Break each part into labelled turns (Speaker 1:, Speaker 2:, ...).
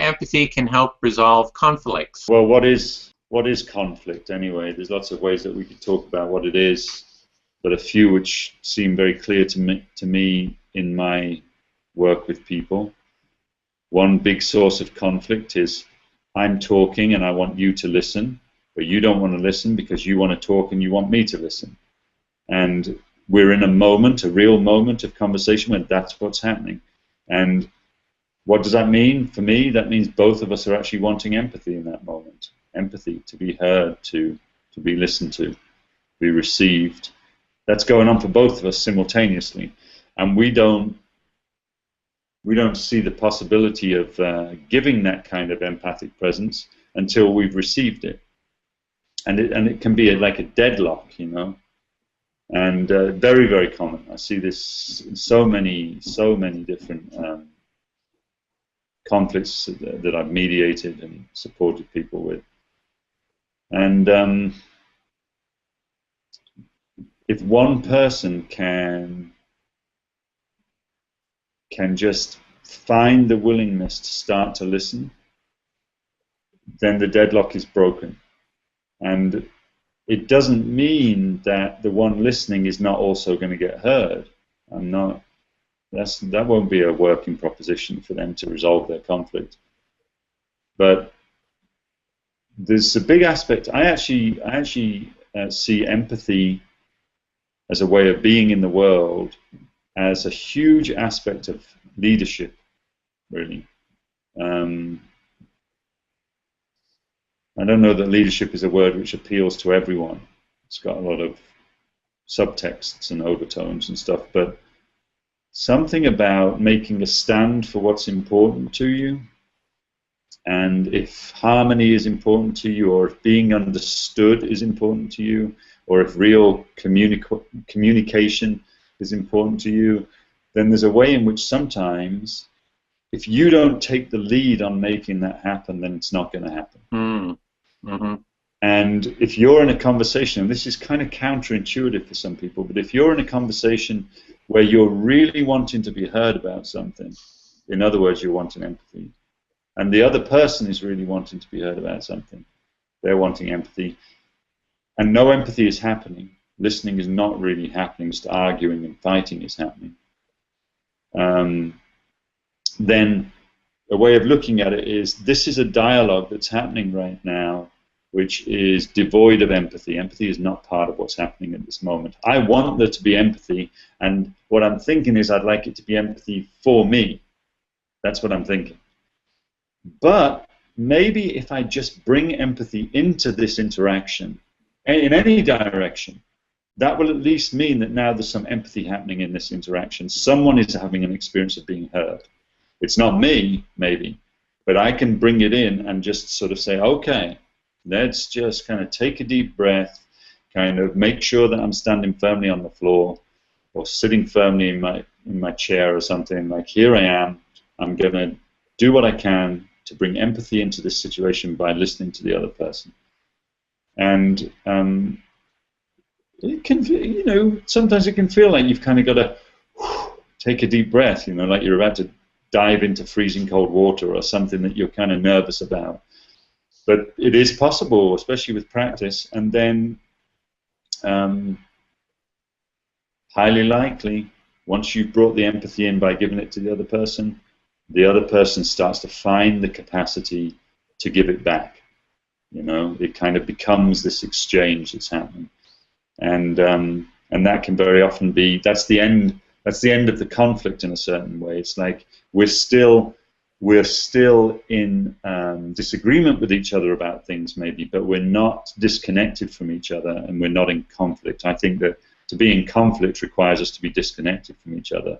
Speaker 1: empathy can help resolve conflicts.
Speaker 2: Well, what is conflict anyway? There's lots of ways that we could talk about what it is, but a few which seem very clear to me in my work with people. One big source of conflict is I'm talking and I want you to listen, but you don't want to listen because you want to talk and you want me to listen. And we're in a moment, a real moment of conversation where that's what's happening. And what does that mean? For me, that means both of us are actually wanting empathy in that moment. Empathy, to be heard, to be listened to, be received. That's going on for both of us simultaneously. And we don't see the possibility of giving that kind of empathic presence until we've received it. And it can be like a deadlock, you know. And very, very common. I see this in so many different conflicts that I've mediated and supported people with. And if one person can just find the willingness to start to listen, then the deadlock is broken. And it doesn't mean that the one listening is not also going to get heard. That won't be a working proposition for them to resolve their conflict. But there's a big aspect. I actually see empathy as a way of being in the world as a huge aspect of leadership, really. I don't know that leadership is a word which appeals to everyone. It's got a lot of subtexts and overtones and stuff, but something about making a stand for what's important to you, and if harmony is important to you, or if being understood is important to you, or if real communication is important to you, then there's a way in which sometimes if you don't take the lead on making that happen, then it's not going to happen.
Speaker 1: Mm-hmm.
Speaker 2: And if you're in a conversation, and this is kind of counterintuitive for some people, but if you're in a conversation where you're really wanting to be heard about something, in other words, you're wanting empathy, and the other person is really wanting to be heard about something, they're wanting empathy, and no empathy is happening, listening is not really happening, just arguing and fighting is happening, then a way of looking at it is this is a dialogue that's happening right now which is devoid of empathy. Empathy is not part of what's happening at this moment. I want there to be empathy, and what I'm thinking is I'd like it to be empathy for me. That's what I'm thinking. But maybe if I just bring empathy into this interaction, in any direction, that will at least mean that now there's some empathy happening in this interaction. Someone is having an experience of being heard. It's not me, maybe, but I can bring it in and just sort of say, okay, let's just kind of take a deep breath, kind of make sure that I'm standing firmly on the floor or sitting firmly in my chair or something. Like, here I am. I'm going to do what I can to bring empathy into this situation by listening to the other person. And it can, you know, sometimes it can feel like you've kind of got to take a deep breath, you know, like you're about to dive into freezing cold water or something that you're kind of nervous about. But it is possible, especially with practice, and then highly likely, once you've brought the empathy in by giving it to the other person starts to find the capacity to give it back. You know, it kind of becomes this exchange that's happening, and that can very often be that's the end of the conflict in a certain way. It's like we're still in disagreement with each other about things maybe, but we're not disconnected from each other and we're not in conflict. I think that to be in conflict requires us to be disconnected from each other.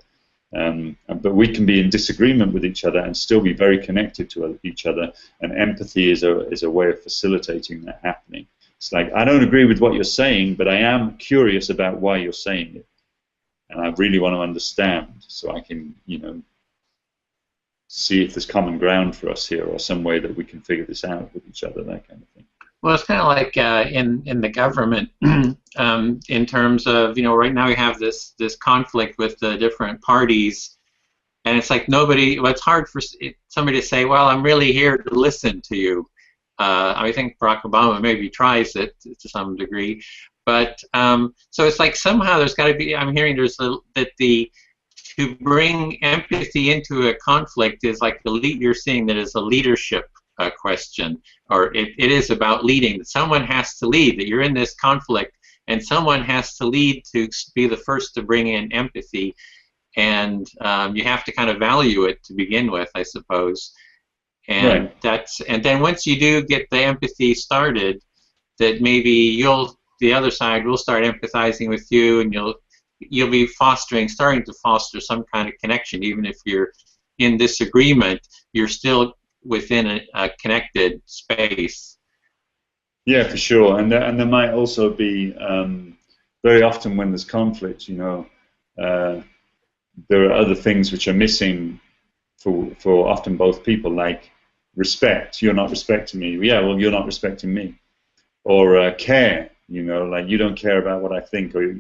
Speaker 2: But we can be in disagreement with each other and still be very connected to each other, and empathy is a way of facilitating that happening. It's like, I don't agree with what you're saying, but I am curious about why you're saying it. And I really want to understand so I can, you know, see if there's common ground for us here or some way that we can figure this out with each other, that kind of thing.
Speaker 1: Well, it's kind of like in the government, in terms of, you know, right now we have this conflict with the different parties, And it's like nobody. Well, it's hard for somebody to say, "Well, I'm really here to listen to you." I think Barack Obama maybe tries it to some degree, but so it's like somehow there's got to be. I'm hearing that the to bring empathy into a conflict is like you're seeing that as a leadership question, or it is about leading. That someone has to lead. That you're in this conflict, and someone has to lead to be the first to bring in empathy, and you have to kind of value it to begin with, I suppose. And
Speaker 2: Right.
Speaker 1: and then once you do get the empathy started, that maybe the other side will start empathizing with you, and you'll be starting to foster some kind of connection. Even if you're in disagreement, you're still within a connected space.
Speaker 2: Yeah, for sure. And there might also be very often when there's conflict, there are other things which are missing for often both people, like respect. You're not respecting me. Yeah, well, you're not respecting me. Or care. Like you don't care about what I think, or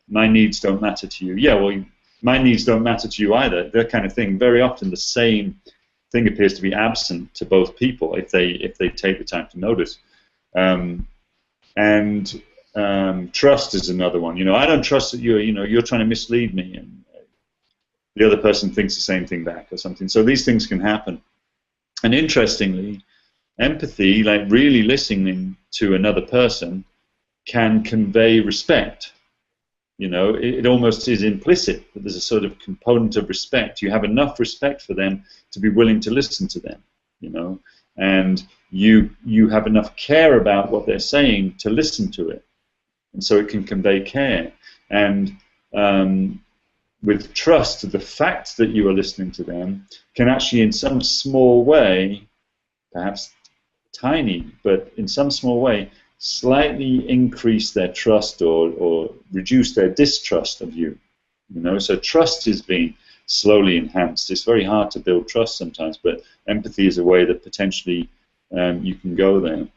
Speaker 2: my needs don't matter to you. Yeah, well, my needs don't matter to you either. That kind of thing. Very often the same thing appears to be absent to both people if they take the time to notice. And trust is another one. I don't trust that you're trying to mislead me, and the other person thinks the same thing back or something. So these things can happen. And interestingly, empathy, like really listening to another person, can convey respect. It almost is implicit that there's a sort of component of respect. You have enough respect for them to be willing to listen to them, and you have enough care about what they're saying to listen to it, and so it can convey care. And with trust, the fact that you are listening to them can actually, in some small way, perhaps tiny, but in some small way, slightly increase their trust or reduce their distrust of you. So trust is being slowly enhanced. It's very hard to build trust sometimes, but empathy is a way that potentially you can go there.